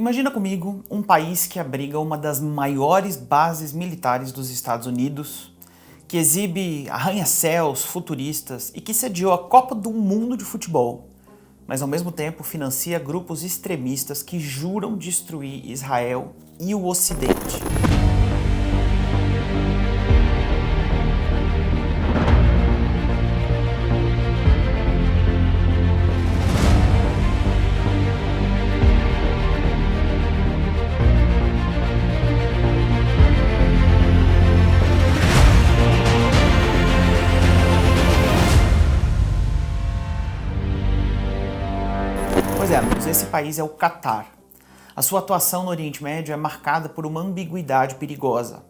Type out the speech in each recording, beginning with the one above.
Imagina comigo um país que abriga uma das maiores bases militares dos Estados Unidos, que exibe arranha-céus futuristas e que sediou a Copa do Mundo de futebol, mas ao mesmo tempo financia grupos extremistas que juram destruir Israel e o Ocidente. Pois é, amigos, esse país é o Catar. A sua atuação no Oriente Médio é marcada por uma ambiguidade perigosa.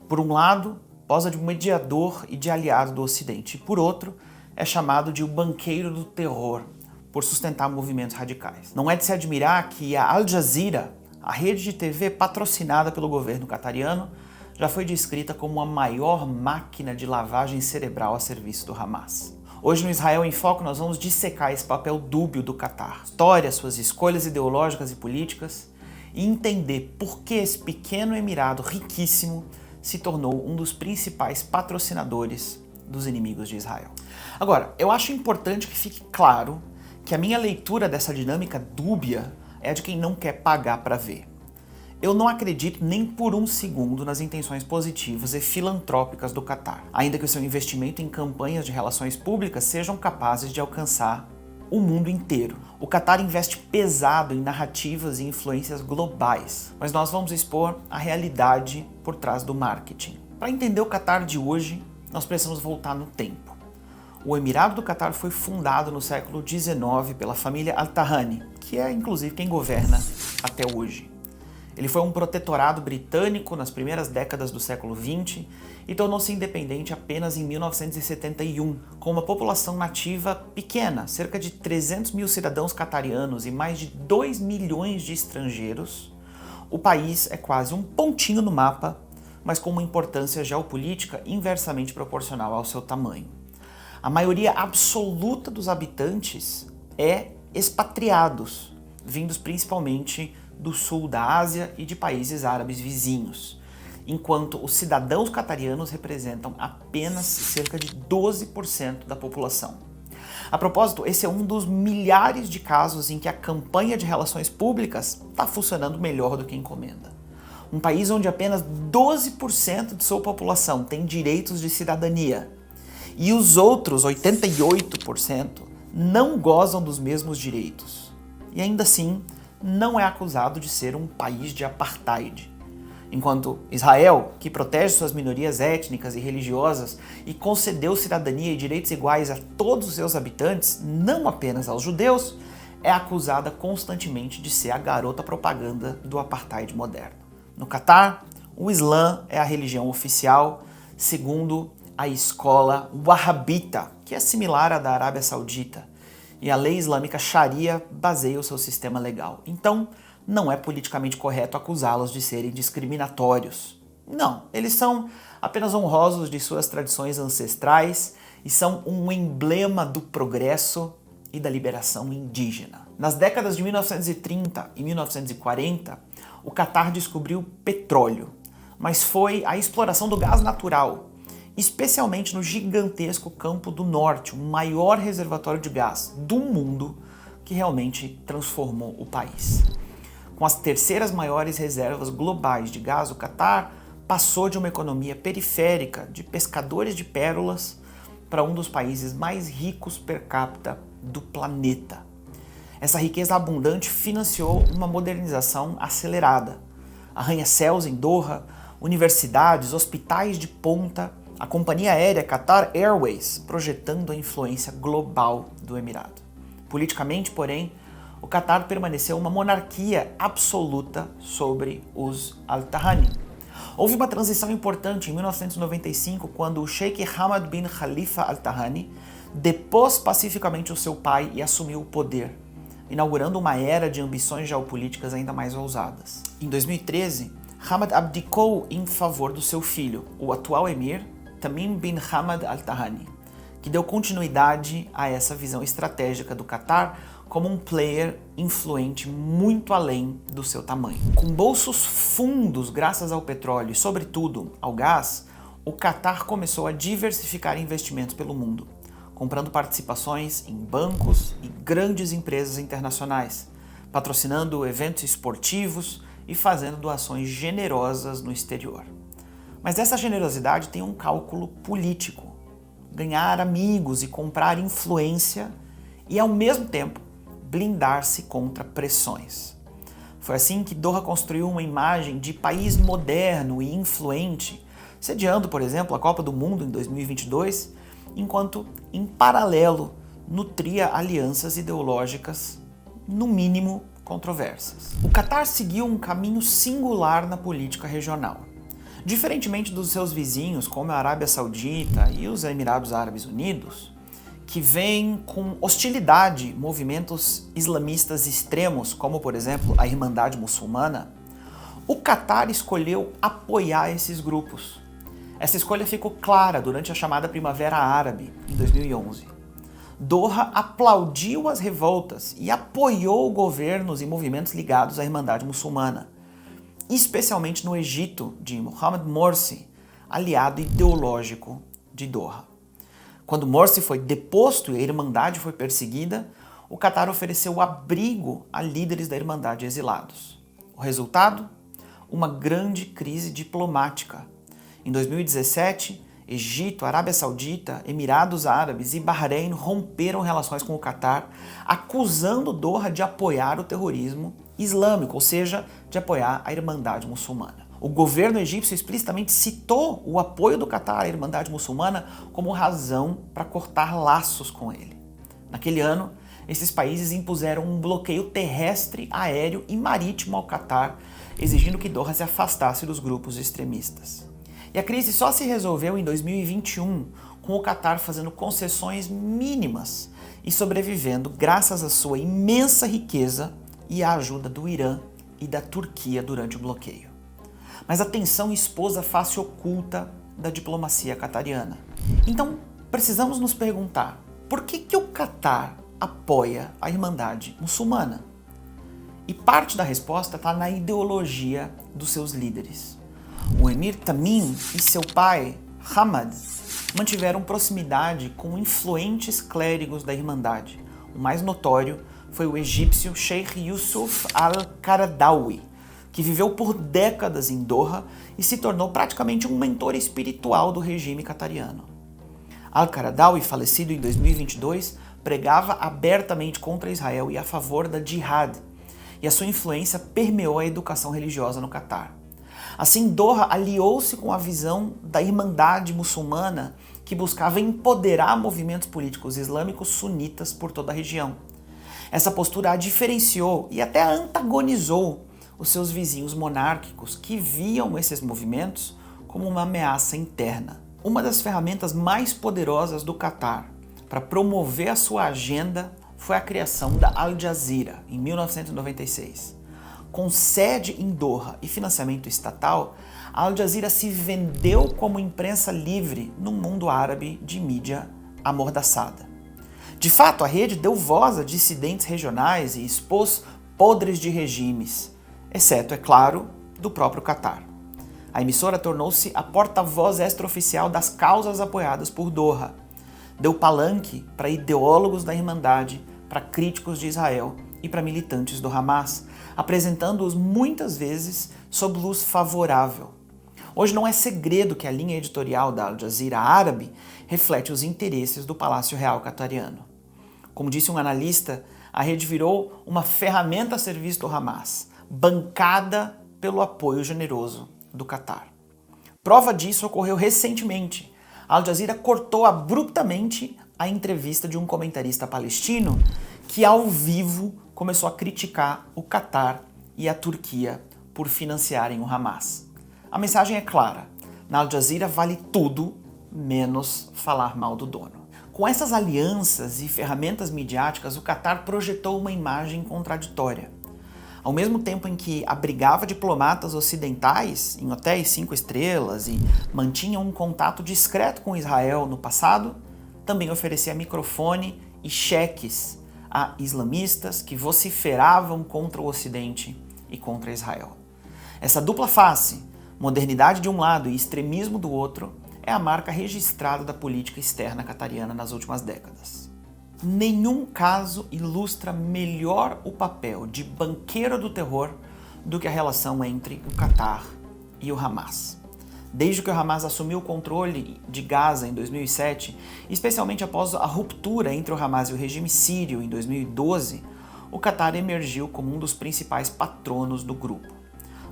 Por um lado, posa de um mediador e de aliado do Ocidente, e por outro, é chamado de o banqueiro do terror, por sustentar movimentos radicais. Não é de se admirar que a Al Jazeera, a rede de TV patrocinada pelo governo catariano, já foi descrita como a maior máquina de lavagem cerebral a serviço do Hamas. Hoje no Israel em Foco nós vamos dissecar esse papel dúbio do Catar, história, suas escolhas ideológicas e políticas, e entender por que esse pequeno emirado riquíssimo se tornou um dos principais patrocinadores dos inimigos de Israel. Agora, eu acho importante que fique claro que a minha leitura dessa dinâmica dúbia é a de quem não quer pagar para ver. Eu não acredito nem por um segundo nas intenções positivas e filantrópicas do Catar, ainda que o seu investimento em campanhas de relações públicas sejam capazes de alcançar o mundo inteiro. O Catar investe pesado em narrativas e influências globais, mas nós vamos expor a realidade por trás do marketing. Para entender o Catar de hoje, nós precisamos voltar no tempo. O Emirado do Catar foi fundado no século XIX pela família Al Thani, que é inclusive quem governa até hoje. Ele foi um protetorado britânico nas primeiras décadas do século XX e tornou-se independente apenas em 1971, com uma população nativa pequena, cerca de 300 mil cidadãos catarianos e mais de 2 milhões de estrangeiros. O país é quase um pontinho no mapa, mas com uma importância geopolítica inversamente proporcional ao seu tamanho. A maioria absoluta dos habitantes é expatriados, vindos principalmente do sul da Ásia e de países árabes vizinhos, enquanto os cidadãos catarianos representam apenas cerca de 12% da população. A propósito, esse é um dos milhares de casos em que a campanha de relações públicas está funcionando melhor do que a encomenda. Um país onde apenas 12% de sua população tem direitos de cidadania e os outros 88% não gozam dos mesmos direitos. E ainda assim, não é acusado de ser um país de apartheid. Enquanto Israel, que protege suas minorias étnicas e religiosas e concedeu cidadania e direitos iguais a todos os seus habitantes, não apenas aos judeus, é acusada constantemente de ser a garota propaganda do apartheid moderno. No Catar, o Islã é a religião oficial, segundo a escola Wahhabita, que é similar à da Arábia Saudita, e a lei islâmica Sharia baseia o seu sistema legal. Então, não é politicamente correto acusá-los de serem discriminatórios. Não, eles são apenas honrosos de suas tradições ancestrais e são um emblema do progresso e da liberação indígena. Nas décadas de 1930 e 1940, o Catar descobriu petróleo, mas foi a exploração do gás natural, especialmente no gigantesco Campo do Norte, o maior reservatório de gás do mundo, que realmente transformou o país. Com as terceiras maiores reservas globais de gás, o Catar passou de uma economia periférica de pescadores de pérolas para um dos países mais ricos per capita do planeta. Essa riqueza abundante financiou uma modernização acelerada. Arranha-céus em Doha, universidades, hospitais de ponta, a companhia aérea Qatar Airways projetando a influência global do Emirado. Politicamente, porém, o Catar permaneceu uma monarquia absoluta sobre os Al Thani. Houve uma transição importante em 1995, quando o Sheikh Hamad bin Khalifa Al Thani depôs pacificamente o seu pai e assumiu o poder, inaugurando uma era de ambições geopolíticas ainda mais ousadas. Em 2013, Hamad abdicou em favor do seu filho, o atual emir Tamim bin Hamad Al Thani, que deu continuidade a essa visão estratégica do Catar como um player influente muito além do seu tamanho. Com bolsos fundos graças ao petróleo e, sobretudo, ao gás, o Catar começou a diversificar investimentos pelo mundo, comprando participações em bancos e grandes empresas internacionais, patrocinando eventos esportivos e fazendo doações generosas no exterior. Mas essa generosidade tem um cálculo político: ganhar amigos e comprar influência e, ao mesmo tempo, blindar-se contra pressões. Foi assim que Doha construiu uma imagem de país moderno e influente, sediando, por exemplo, a Copa do Mundo em 2022, enquanto, em paralelo, nutria alianças ideológicas, no mínimo, controversas. O Catar seguiu um caminho singular na política regional. Diferentemente dos seus vizinhos, como a Arábia Saudita e os Emirados Árabes Unidos, que veem com hostilidade movimentos islamistas extremos, como, por exemplo, a Irmandade Muçulmana, o Catar escolheu apoiar esses grupos. Essa escolha ficou clara durante a chamada Primavera Árabe, em 2011. Doha aplaudiu as revoltas e apoiou governos e movimentos ligados à Irmandade Muçulmana, especialmente no Egito de Mohamed Morsi, aliado ideológico de Doha. Quando Morsi foi deposto e a Irmandade foi perseguida, o Catar ofereceu abrigo a líderes da Irmandade exilados. O resultado? Uma grande crise diplomática. Em 2017, Egito, Arábia Saudita, Emirados Árabes e Bahrein romperam relações com o Catar, acusando Doha de apoiar o terrorismo islâmico, ou seja, de apoiar a Irmandade Muçulmana. O governo egípcio explicitamente citou o apoio do Catar à Irmandade Muçulmana como razão para cortar laços com ele. Naquele ano, esses países impuseram um bloqueio terrestre, aéreo e marítimo ao Catar, exigindo que Doha se afastasse dos grupos extremistas. E a crise só se resolveu em 2021, com o Catar fazendo concessões mínimas e sobrevivendo graças à sua imensa riqueza e à ajuda do Irã e da Turquia durante o bloqueio. Mas a tensão expôs a face oculta da diplomacia catariana. Então, precisamos nos perguntar, por que o Catar apoia a Irmandade Muçulmana? E parte da resposta está na ideologia dos seus líderes. O Emir Tamim e seu pai, Hamad, mantiveram proximidade com influentes clérigos da Irmandade. O mais notório foi o egípcio Sheikh Yusuf al-Qaradawi, que viveu por décadas em Doha e se tornou praticamente um mentor espiritual do regime catariano. Al-Qaradawi, falecido em 2022, pregava abertamente contra Israel e a favor da Jihad, e a sua influência permeou a educação religiosa no Catar. Assim, Doha aliou-se com a visão da Irmandade Muçulmana, que buscava empoderar movimentos políticos islâmicos sunitas por toda a região. Essa postura a diferenciou e até antagonizou os seus vizinhos monárquicos, que viam esses movimentos como uma ameaça interna. Uma das ferramentas mais poderosas do Catar para promover a sua agenda foi a criação da Al Jazeera, em 1996. Com sede em Doha e financiamento estatal, a Al Jazeera se vendeu como imprensa livre no mundo árabe de mídia amordaçada. De fato, a rede deu voz a dissidentes regionais e expôs podres de regimes, exceto, é claro, do próprio Catar. A emissora tornou-se a porta-voz extraoficial das causas apoiadas por Doha. Deu palanque para ideólogos da Irmandade, para críticos de Israel e para militantes do Hamas, apresentando-os muitas vezes sob luz favorável. Hoje não é segredo que a linha editorial da Al Jazeera árabe reflete os interesses do Palácio Real Catariano. Como disse um analista, a rede virou uma ferramenta a serviço do Hamas, bancada pelo apoio generoso do Catar. Prova disso ocorreu recentemente. A Al Jazeera cortou abruptamente a entrevista de um comentarista palestino que, ao vivo, começou a criticar o Catar e a Turquia por financiarem o Hamas. A mensagem é clara: na Al Jazeera vale tudo, menos falar mal do dono. Com essas alianças e ferramentas midiáticas, o Catar projetou uma imagem contraditória. Ao mesmo tempo em que abrigava diplomatas ocidentais em hotéis 5 estrelas e mantinha um contato discreto com Israel no passado, também oferecia microfone e cheques a islamistas que vociferavam contra o Ocidente e contra Israel. Essa dupla face, modernidade de um lado e extremismo do outro, é a marca registrada da política externa qatariana nas últimas décadas. Nenhum caso ilustra melhor o papel de banqueiro do terror do que a relação entre o Qatar e o Hamas. Desde que o Hamas assumiu o controle de Gaza em 2007, especialmente após a ruptura entre o Hamas e o regime sírio em 2012, o Qatar emergiu como um dos principais patronos do grupo.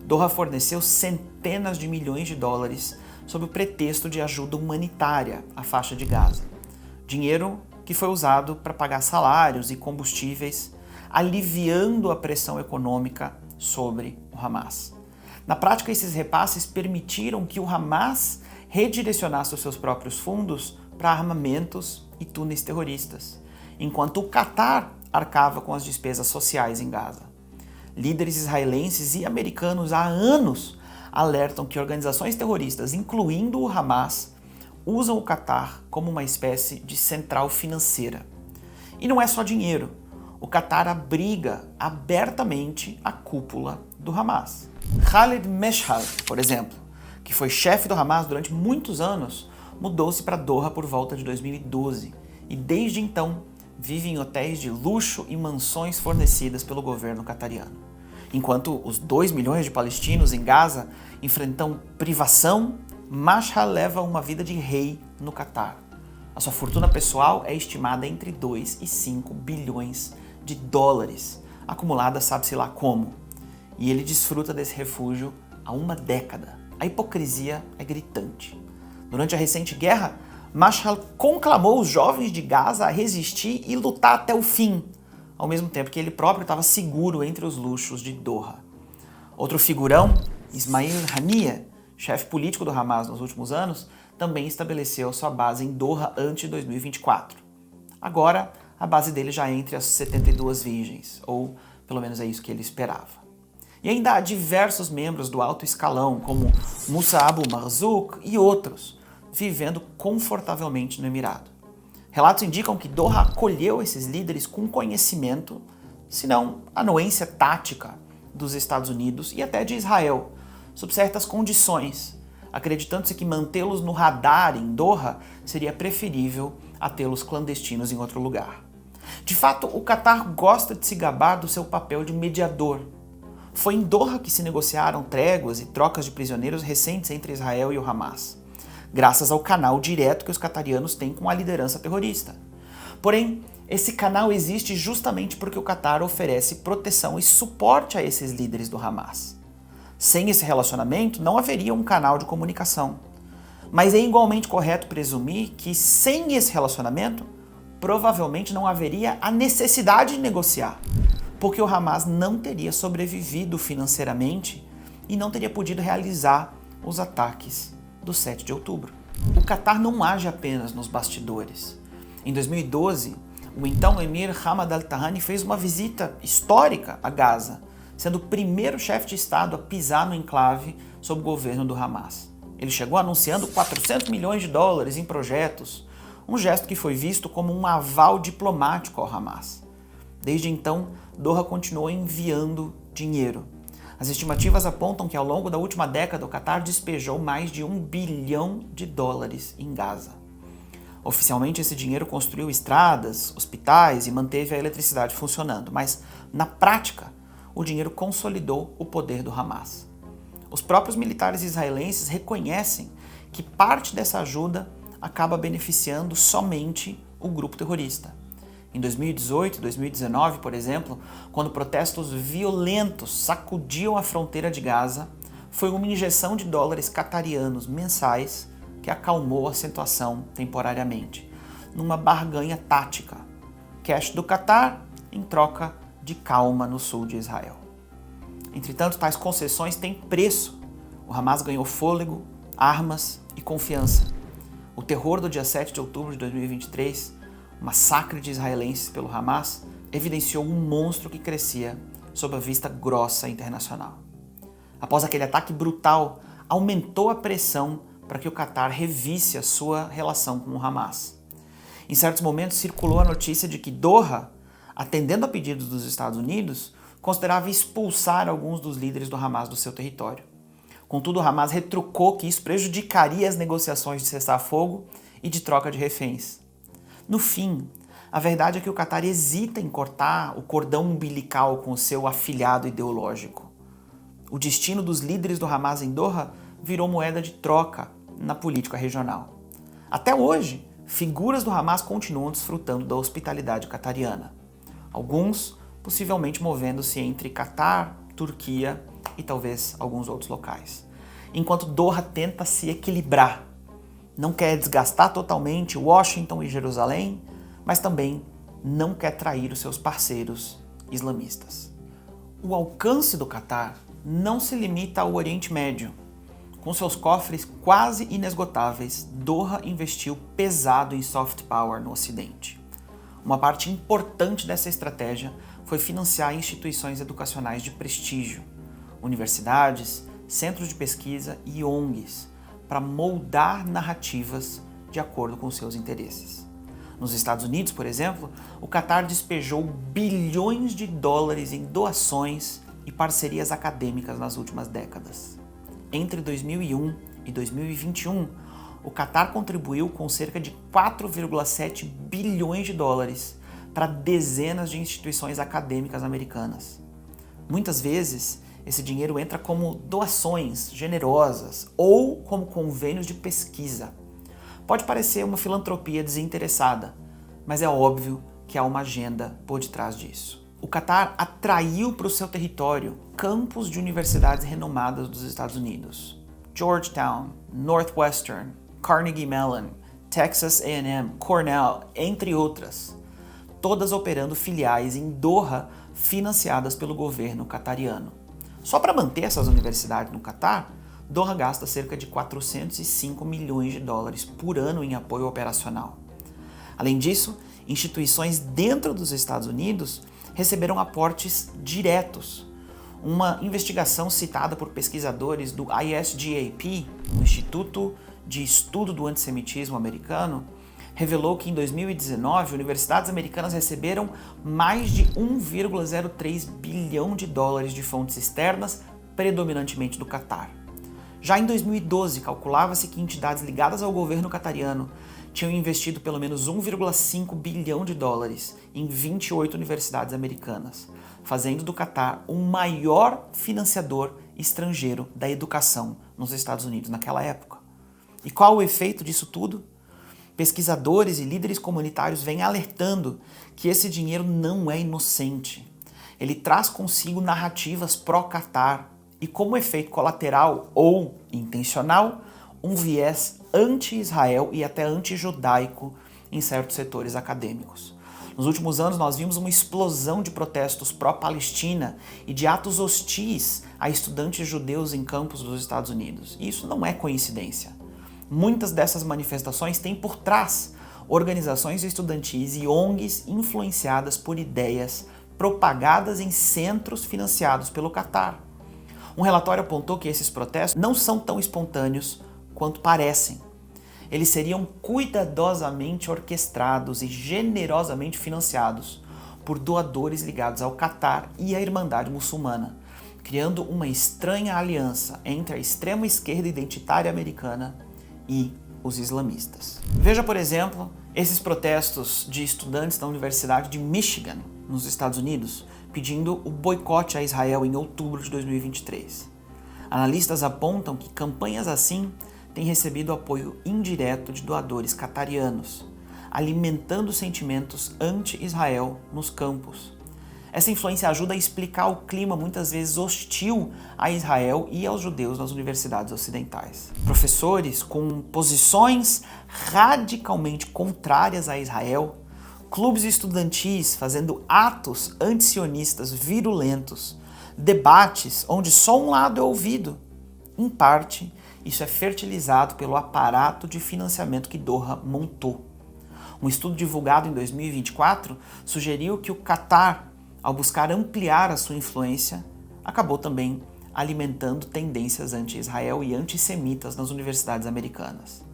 Doha forneceu centenas de milhões de dólares sob o pretexto de ajuda humanitária à faixa de Gaza. Dinheiro que foi usado para pagar salários e combustíveis, aliviando a pressão econômica sobre o Hamas. Na prática, esses repasses permitiram que o Hamas redirecionasse os seus próprios fundos para armamentos e túneis terroristas, enquanto o Qatar arcava com as despesas sociais em Gaza. Líderes israelenses e americanos há anos alertam que organizações terroristas, incluindo o Hamas, usam o Qatar como uma espécie de central financeira. E não é só dinheiro. O Qatar abriga abertamente a cúpula do Hamas. Khaled Meshaal, por exemplo, que foi chefe do Hamas durante muitos anos, mudou-se para Doha por volta de 2012 e desde então vive em hotéis de luxo e mansões fornecidas pelo governo qatariano. Enquanto os 2 milhões de palestinos em Gaza enfrentam privação, Meshaal leva uma vida de rei no Qatar. A sua fortuna pessoal é estimada entre 2 e 5 bilhões de dólares, acumulada sabe-se lá como. E ele desfruta desse refúgio há uma década. A hipocrisia é gritante. Durante a recente guerra, Meshaal conclamou os jovens de Gaza a resistir e lutar até o fim, ao mesmo tempo que ele próprio estava seguro entre os luxos de Doha. Outro figurão, Ismail Haniyeh, chefe político do Hamas nos últimos anos, também estabeleceu sua base em Doha antes de 2024. Agora, a base dele já é entre as 72 virgens, ou pelo menos é isso que ele esperava. E ainda há diversos membros do alto escalão, como Moussa Abu Marzouk e outros, vivendo confortavelmente no Emirado. Relatos indicam que Doha acolheu esses líderes com conhecimento, se não anuência tática dos Estados Unidos e até de Israel, sob certas condições, acreditando-se que mantê-los no radar em Doha seria preferível a tê-los clandestinos em outro lugar. De fato, o Qatar gosta de se gabar do seu papel de mediador. Foi em Doha que se negociaram tréguas e trocas de prisioneiros recentes entre Israel e o Hamas, graças ao canal direto que os qatarianos têm com a liderança terrorista. Porém, esse canal existe justamente porque o Qatar oferece proteção e suporte a esses líderes do Hamas. Sem esse relacionamento, não haveria um canal de comunicação. Mas é igualmente correto presumir que, sem esse relacionamento, provavelmente não haveria a necessidade de negociar, porque o Hamas não teria sobrevivido financeiramente e não teria podido realizar os ataques do 7 de outubro. O Qatar não age apenas nos bastidores. Em 2012, o então emir Hamad al-Thani fez uma visita histórica a Gaza, sendo o primeiro chefe de Estado a pisar no enclave sob o governo do Hamas. Ele chegou anunciando 400 milhões de dólares em projetos, um gesto que foi visto como um aval diplomático ao Hamas. Desde então, Doha continuou enviando dinheiro. As estimativas apontam que ao longo da última década o Qatar despejou mais de $1 bilhão em Gaza. Oficialmente, esse dinheiro construiu estradas, hospitais e manteve a eletricidade funcionando, mas na prática, o dinheiro consolidou o poder do Hamas. Os próprios militares israelenses reconhecem que parte dessa ajuda acaba beneficiando somente o grupo terrorista. Em 2018 e 2019, por exemplo, quando protestos violentos sacudiam a fronteira de Gaza, foi uma injeção de dólares qatarianos mensais que acalmou a situação temporariamente, numa barganha tática. Cash do Qatar em troca de calma no sul de Israel. Entretanto, tais concessões têm preço. O Hamas ganhou fôlego, armas e confiança. O terror do dia 7 de outubro de 2023, o massacre de israelenses pelo Hamas, evidenciou um monstro que crescia sob a vista grossa internacional. Após aquele ataque brutal, aumentou a pressão para que o Qatar revisse a sua relação com o Hamas. Em certos momentos circulou a notícia de que Doha atendendo a pedidos dos Estados Unidos, considerava expulsar alguns dos líderes do Hamas do seu território. Contudo, o Hamas retrucou que isso prejudicaria as negociações de cessar-fogo e de troca de reféns. No fim, a verdade é que o Catar hesita em cortar o cordão umbilical com o seu afilhado ideológico. O destino dos líderes do Hamas em Doha virou moeda de troca na política regional. Até hoje, figuras do Hamas continuam desfrutando da hospitalidade catariana. Alguns possivelmente movendo-se entre Catar, Turquia e talvez alguns outros locais. Enquanto Doha tenta se equilibrar, não quer desgastar totalmente Washington e Jerusalém, mas também não quer trair os seus parceiros islamistas. O alcance do Catar não se limita ao Oriente Médio. Com seus cofres quase inesgotáveis, Doha investiu pesado em soft power no Ocidente. Uma parte importante dessa estratégia foi financiar instituições educacionais de prestígio, universidades, centros de pesquisa e ONGs, para moldar narrativas de acordo com seus interesses. Nos Estados Unidos, por exemplo, o Catar despejou bilhões de dólares em doações e parcerias acadêmicas nas últimas décadas. Entre 2001 e 2021, o Catar contribuiu com cerca de 4,7 bilhões de dólares para dezenas de instituições acadêmicas americanas. Muitas vezes, esse dinheiro entra como doações generosas ou como convênios de pesquisa. Pode parecer uma filantropia desinteressada, mas é óbvio que há uma agenda por detrás disso. O Catar atraiu para o seu território campos de universidades renomadas dos Estados Unidos. Georgetown, Northwestern, Carnegie Mellon, Texas A&M, Cornell, entre outras. Todas operando filiais em Doha financiadas pelo governo catariano. Só para manter essas universidades no Catar, Doha gasta cerca de 405 milhões de dólares por ano em apoio operacional. Além disso, instituições dentro dos Estados Unidos receberam aportes diretos. Uma investigação citada por pesquisadores do ISGAP, o Instituto de Estudo do Antissemitismo americano, revelou que em 2019 universidades americanas receberam mais de 1,03 bilhão de dólares de fontes externas, predominantemente do Catar. Já em 2012, calculava-se que entidades ligadas ao governo catariano tinham investido pelo menos 1,5 bilhão de dólares em 28 universidades americanas, fazendo do Catar o maior financiador estrangeiro da educação nos Estados Unidos naquela época. E qual o efeito disso tudo? Pesquisadores e líderes comunitários vêm alertando que esse dinheiro não é inocente. Ele traz consigo narrativas pró-Catar e, como efeito colateral ou intencional, um viés anti-Israel e até anti-judaico em certos setores acadêmicos. Nos últimos anos, nós vimos uma explosão de protestos pró-Palestina e de atos hostis a estudantes judeus em campos dos Estados Unidos. E isso não é coincidência. Muitas dessas manifestações têm por trás organizações estudantis e ONGs influenciadas por ideias propagadas em centros financiados pelo Catar. Um relatório apontou que esses protestos não são tão espontâneos quanto parecem. Eles seriam cuidadosamente orquestrados e generosamente financiados por doadores ligados ao Catar e à Irmandade Muçulmana, criando uma estranha aliança entre a extrema esquerda identitária americana e os islamistas. Veja, por exemplo, esses protestos de estudantes da Universidade de Michigan, nos Estados Unidos, pedindo o boicote a Israel em outubro de 2023. Analistas apontam que campanhas assim têm recebido apoio indireto de doadores catarianos, alimentando sentimentos anti-Israel nos campos. Essa influência ajuda a explicar o clima muitas vezes hostil a Israel e aos judeus nas universidades ocidentais. Professores com posições radicalmente contrárias a Israel, clubes estudantis fazendo atos antisionistas virulentos, debates onde só um lado é ouvido. Em parte, isso é fertilizado pelo aparato de financiamento que Doha montou. Um estudo divulgado em 2024 sugeriu que o Catar, ao buscar ampliar a sua influência, acabou também alimentando tendências anti-Israel e antissemitas nas universidades americanas.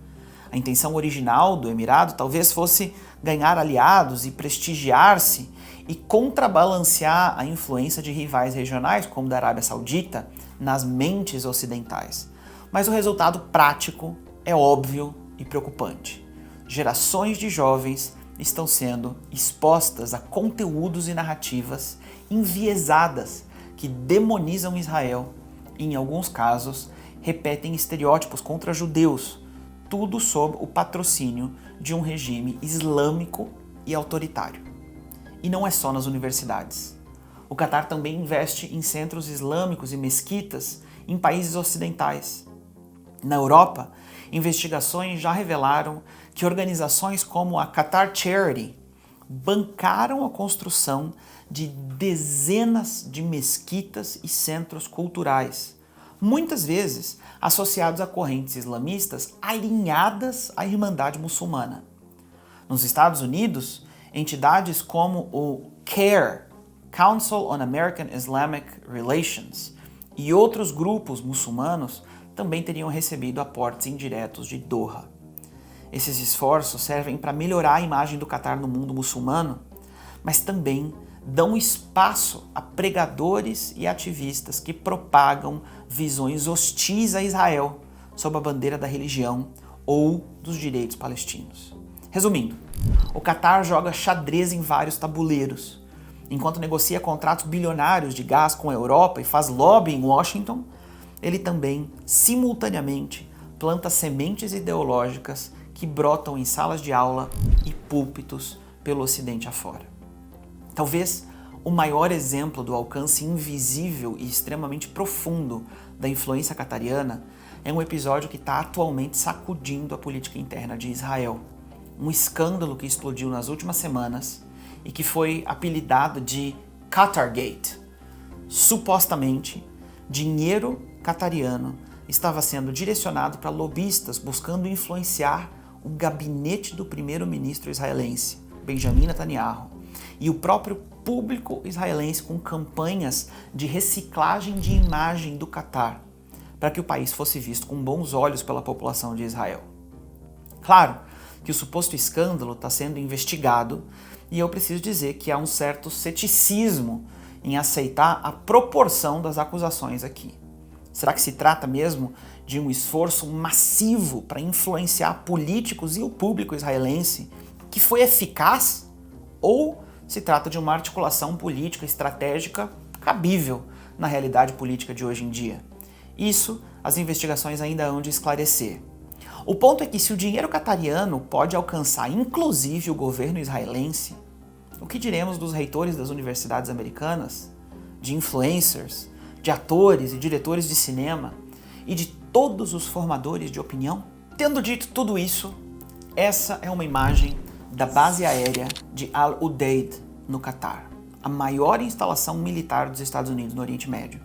A intenção original do Emirado talvez fosse ganhar aliados e prestigiar-se e contrabalancear a influência de rivais regionais, como da Arábia Saudita, nas mentes ocidentais. Mas o resultado prático é óbvio e preocupante. Gerações de jovens estão sendo expostas a conteúdos e narrativas enviesadas que demonizam Israel e, em alguns casos, repetem estereótipos contra judeus, tudo sob o patrocínio de um regime islâmico e autoritário. E não é só nas universidades. O Catar também investe em centros islâmicos e mesquitas em países ocidentais. Na Europa, investigações já revelaram que organizações como a Qatar Charity bancaram a construção de dezenas de mesquitas e centros culturais, muitas vezes associados a correntes islamistas alinhadas à Irmandade Muçulmana. Nos Estados Unidos, entidades como o CAIR, Council on American Islamic Relations, e outros grupos muçulmanos também teriam recebido aportes indiretos de Doha. Esses esforços servem para melhorar a imagem do Catar no mundo muçulmano, mas também dão espaço a pregadores e ativistas que propagam visões hostis a Israel sob a bandeira da religião ou dos direitos palestinos. Resumindo, o Catar joga xadrez em vários tabuleiros. Enquanto negocia contratos bilionários de gás com a Europa e faz lobby em Washington, ele também, simultaneamente, planta sementes ideológicas que brotam em salas de aula e púlpitos pelo Ocidente afora. Talvez o maior exemplo do alcance invisível e extremamente profundo da influência catariana é um episódio que está atualmente sacudindo a política interna de Israel. Um escândalo que explodiu nas últimas semanas e que foi apelidado de Qatargate. Supostamente, dinheiro catariano estava sendo direcionado para lobistas buscando influenciar o gabinete do primeiro-ministro israelense, Benjamin Netanyahu, e o próprio público israelense com campanhas de reciclagem de imagem do Catar, para que o país fosse visto com bons olhos pela população de Israel. Claro que o suposto escândalo está sendo investigado e eu preciso dizer que há um certo ceticismo em aceitar a proporção das acusações aqui. Será que se trata mesmo de um esforço massivo para influenciar políticos e o público israelense que foi eficaz? Ou se trata de uma articulação política estratégica cabível na realidade política de hoje em dia? Isso as investigações ainda hão de esclarecer. O ponto é que se o dinheiro catariano pode alcançar inclusive o governo israelense, o que diremos dos reitores das universidades americanas, de influencers, de atores e diretores de cinema e de todos os formadores de opinião? Tendo dito tudo isso, essa é uma imagem da base aérea de Al Udeid, no Catar, a maior instalação militar dos Estados Unidos no Oriente Médio,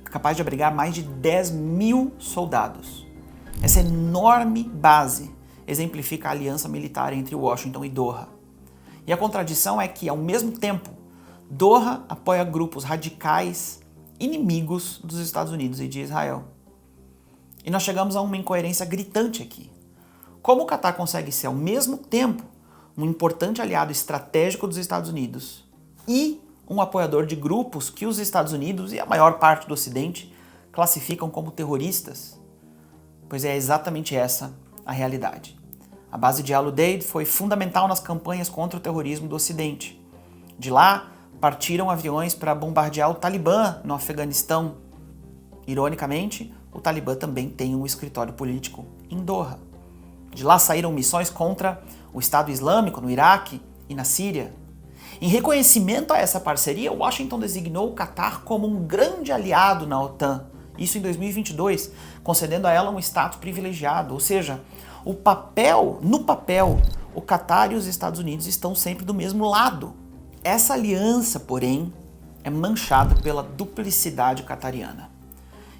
capaz de abrigar mais de 10 mil soldados. Essa enorme base exemplifica a aliança militar entre Washington e Doha. E a contradição é que, ao mesmo tempo, Doha apoia grupos radicais inimigos dos Estados Unidos e de Israel. E nós chegamos a uma incoerência gritante aqui. Como o Catar consegue ser, ao mesmo tempo, um importante aliado estratégico dos Estados Unidos e um apoiador de grupos que os Estados Unidos e a maior parte do Ocidente classificam como terroristas? Pois é exatamente essa a realidade. A base de Al Udeid foi fundamental nas campanhas contra o terrorismo do Ocidente. De lá, partiram aviões para bombardear o Talibã no Afeganistão. Ironicamente, o Talibã também tem um escritório político em Doha. De lá saíram missões contra o Estado Islâmico no Iraque e na Síria. Em reconhecimento a essa parceria, Washington designou o Catar como um grande aliado na OTAN, isso em 2022, concedendo a ela um status privilegiado, ou seja, no papel, o Catar e os Estados Unidos estão sempre do mesmo lado. Essa aliança, porém, é manchada pela duplicidade catariana.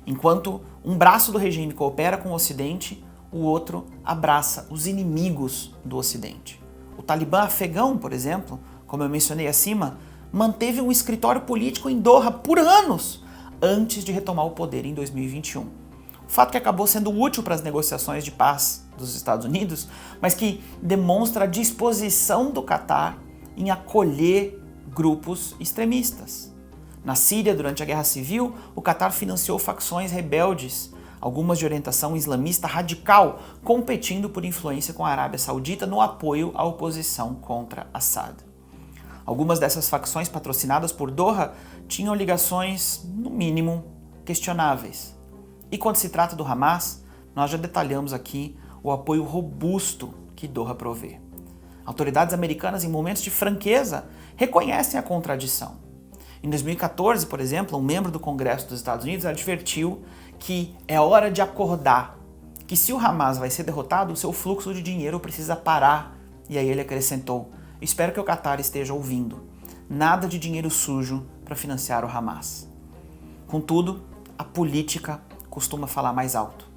Enquanto um braço do regime coopera com o Ocidente, o outro abraça os inimigos do Ocidente. O Talibã afegão, por exemplo, como eu mencionei acima, manteve um escritório político em Doha por anos antes de retomar o poder em 2021. O fato que acabou sendo útil para as negociações de paz dos Estados Unidos, mas que demonstra a disposição do Catar em acolher grupos extremistas. Na Síria, durante a Guerra Civil, o Catar financiou facções rebeldes, algumas de orientação islamista radical, competindo por influência com a Arábia Saudita no apoio à oposição contra Assad. Algumas dessas facções patrocinadas por Doha tinham ligações, no mínimo, questionáveis. E quando se trata do Hamas, nós já detalhamos aqui o apoio robusto que Doha provê. Autoridades americanas, em momentos de franqueza, reconhecem a contradição. Em 2014, por exemplo, um membro do Congresso dos Estados Unidos advertiu que é hora de acordar, que se o Hamas vai ser derrotado, o seu fluxo de dinheiro precisa parar. E aí ele acrescentou: espero que o Catar esteja ouvindo. Nada de dinheiro sujo para financiar o Hamas. Contudo, a política costuma falar mais alto.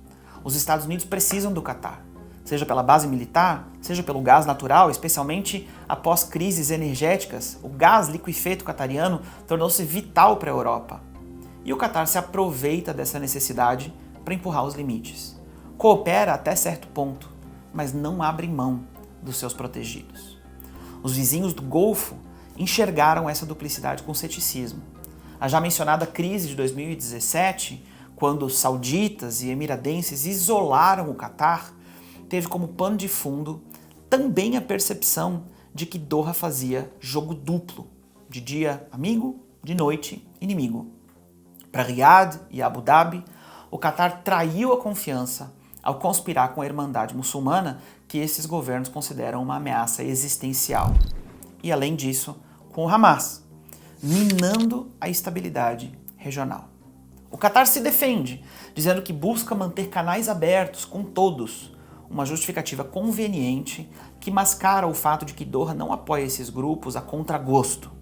Os Estados Unidos precisam do Catar, seja pela base militar, seja pelo gás natural, especialmente após crises energéticas. O gás liquefeito catariano tornou-se vital para a Europa. E o Catar se aproveita dessa necessidade para empurrar os limites. Coopera até certo ponto, mas não abre mão dos seus protegidos. Os vizinhos do Golfo enxergaram essa duplicidade com ceticismo. A já mencionada crise de 2017, quando os sauditas e emiradenses isolaram o Catar, teve como pano de fundo também a percepção de que Doha fazia jogo duplo, de dia amigo, de noite inimigo. Para Riad e Abu Dhabi, o Catar traiu a confiança ao conspirar com a Irmandade Muçulmana, que esses governos consideram uma ameaça existencial. E além disso, com o Hamas, minando a estabilidade regional. O Catar se defende, dizendo que busca manter canais abertos com todos, uma justificativa conveniente que mascara o fato de que Doha não apoia esses grupos a contragosto,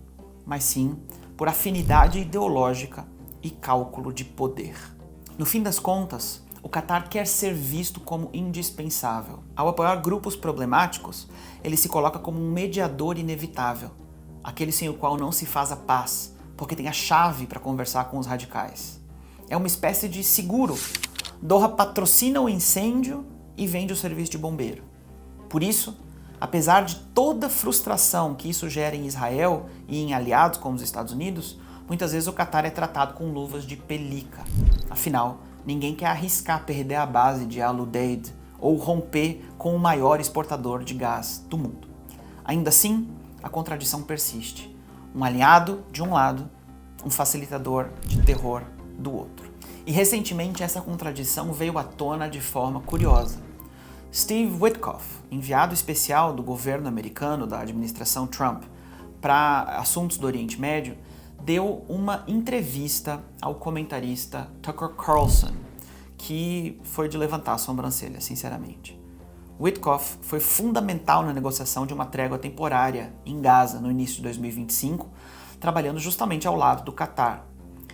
mas sim por afinidade ideológica e cálculo de poder. No fim das contas, o Catar quer ser visto como indispensável. Ao apoiar grupos problemáticos, ele se coloca como um mediador inevitável, aquele sem o qual não se faz a paz, porque tem a chave para conversar com os radicais. É uma espécie de seguro. Doha patrocina o incêndio e vende o serviço de bombeiro. Por isso, apesar de toda a frustração que isso gera em Israel e em aliados como os Estados Unidos, muitas vezes o Catar é tratado com luvas de pelica. Afinal, ninguém quer arriscar perder a base de Al Udeid ou romper com o maior exportador de gás do mundo. Ainda assim, a contradição persiste. Um aliado de um lado, um facilitador de terror do outro. E recentemente essa contradição veio à tona de forma curiosa. Steve Witkoff, enviado especial do governo americano da administração Trump para assuntos do Oriente Médio, deu uma entrevista ao comentarista Tucker Carlson, que foi de levantar a sobrancelha, sinceramente. Witkoff foi fundamental na negociação de uma trégua temporária em Gaza no início de 2025, trabalhando justamente ao lado do Catar.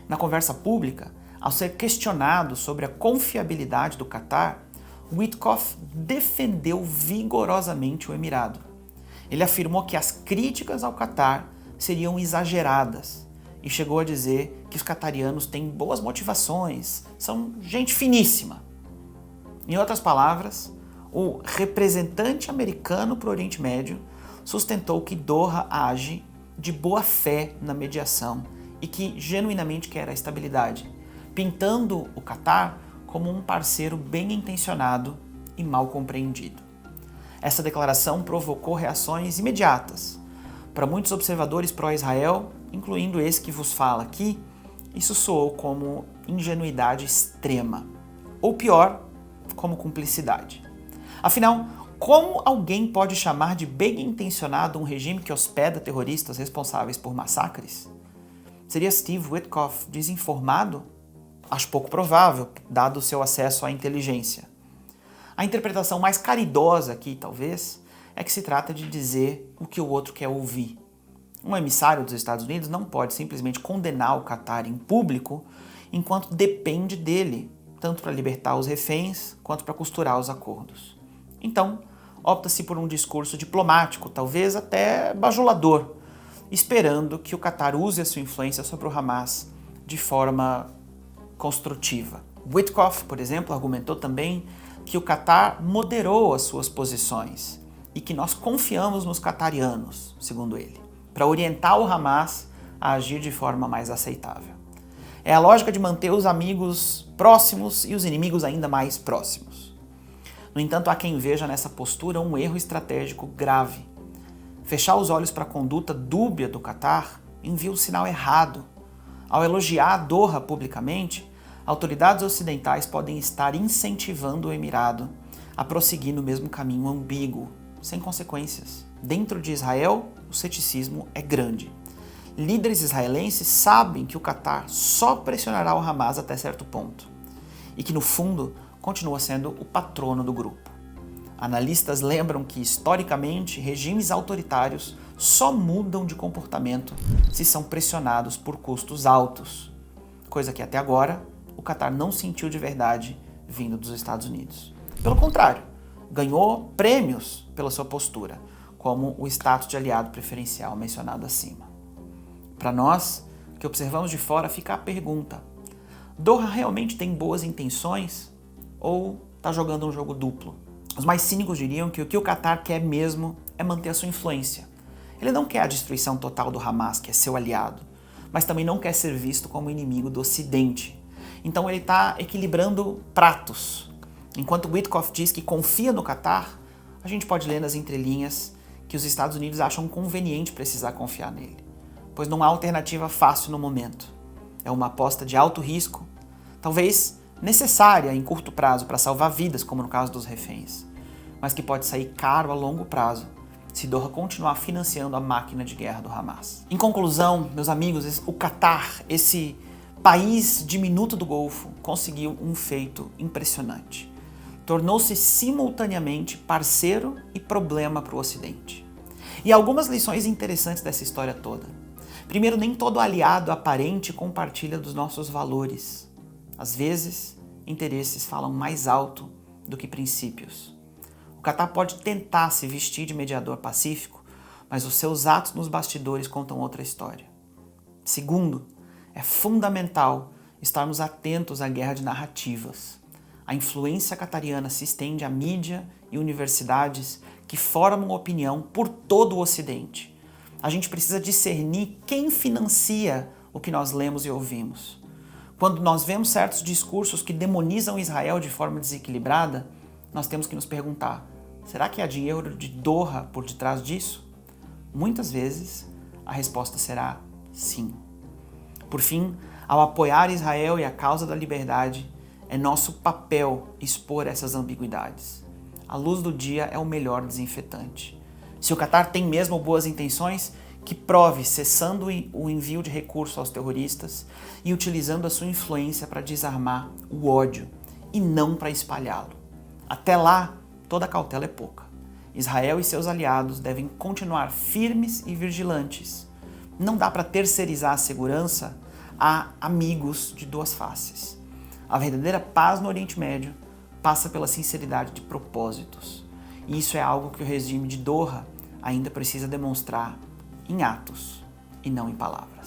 Na conversa pública, ao ser questionado sobre a confiabilidade do Catar, Witkoff defendeu vigorosamente o Emirado. Ele afirmou que as críticas ao Catar seriam exageradas e chegou a dizer que os catarianos têm boas motivações, são gente finíssima. Em outras palavras, o representante americano para o Oriente Médio sustentou que Doha age de boa fé na mediação e que genuinamente quer a estabilidade, pintando o Catar como um parceiro bem intencionado e mal compreendido. Essa declaração provocou reações imediatas. Para muitos observadores pró-Israel, incluindo esse que vos fala aqui, isso soou como ingenuidade extrema, ou pior, como cumplicidade. Afinal, como alguém pode chamar de bem intencionado um regime que hospeda terroristas responsáveis por massacres? Seria Steve Witkoff desinformado? Acho pouco provável, dado o seu acesso à inteligência. A interpretação mais caridosa aqui, talvez, é que se trata de dizer o que o outro quer ouvir. Um emissário dos Estados Unidos não pode simplesmente condenar o Catar em público enquanto depende dele, tanto para libertar os reféns quanto para costurar os acordos. Então, opta-se por um discurso diplomático, talvez até bajulador, esperando que o Catar use a sua influência sobre o Hamas de forma construtiva. Witkoff, por exemplo, argumentou também que o Catar moderou as suas posições e que nós confiamos nos catarianos, segundo ele. para orientar o Hamas a agir de forma mais aceitável. É a lógica de manter os amigos próximos e os inimigos ainda mais próximos. No entanto, há quem veja nessa postura um erro estratégico grave. Fechar os olhos para a conduta dúbia do Catar envia o sinal errado. Ao elogiar Doha publicamente, autoridades ocidentais podem estar incentivando o Emirado a prosseguir no mesmo caminho ambíguo, sem consequências. Dentro de Israel, o ceticismo é grande. Líderes israelenses sabem que o Catar só pressionará o Hamas até certo ponto e que, no fundo, continua sendo o patrono do grupo. Analistas lembram que, historicamente, regimes autoritários só mudam de comportamento se são pressionados por custos altos, coisa que até agora o Catar não sentiu de verdade vindo dos Estados Unidos. Pelo contrário, ganhou prêmios pela sua postura, como o status de aliado preferencial mencionado acima. Para nós, que observamos de fora, fica a pergunta: Doha realmente tem boas intenções ou está jogando um jogo duplo? Os mais cínicos diriam que o que o Catar quer mesmo é manter a sua influência. Ele não quer a destruição total do Hamas, que é seu aliado, mas também não quer ser visto como inimigo do Ocidente. Então ele está equilibrando pratos. Enquanto Witkoff diz que confia no Catar, a gente pode ler nas entrelinhas que os Estados Unidos acham conveniente precisar confiar nele, pois não há alternativa fácil no momento. É uma aposta de alto risco, talvez necessária em curto prazo para salvar vidas, como no caso dos reféns, mas que pode sair caro a longo prazo se Doha continuar financiando a máquina de guerra do Hamas. Em conclusão, meus amigos, o Catar, esse país diminuto do Golfo, conseguiu um feito impressionante. Tornou-se simultaneamente parceiro e problema para o Ocidente. E algumas lições interessantes dessa história toda. Primeiro, nem todo aliado aparente compartilha dos nossos valores. Às vezes, interesses falam mais alto do que princípios. O Catar pode tentar se vestir de mediador pacífico, mas os seus atos nos bastidores contam outra história. Segundo, é fundamental estarmos atentos à guerra de narrativas. A influência catariana se estende à mídia e universidades que formam opinião por todo o Ocidente. A gente precisa discernir quem financia o que nós lemos e ouvimos. Quando nós vemos certos discursos que demonizam Israel de forma desequilibrada, nós temos que nos perguntar: será que há dinheiro de Doha por detrás disso? Muitas vezes a resposta será sim. Por fim, ao apoiar Israel e a causa da liberdade, é nosso papel expor essas ambiguidades. A luz do dia é o melhor desinfetante. Se o Catar tem mesmo boas intenções, que prove cessando o envio de recursos aos terroristas e utilizando a sua influência para desarmar o ódio e não para espalhá-lo. Até lá, toda cautela é pouca. Israel e seus aliados devem continuar firmes e vigilantes. Não dá para terceirizar a segurança a amigos de duas faces. A verdadeira paz no Oriente Médio passa pela sinceridade de propósitos. E isso é algo que o regime de Doha ainda precisa demonstrar em atos e não em palavras.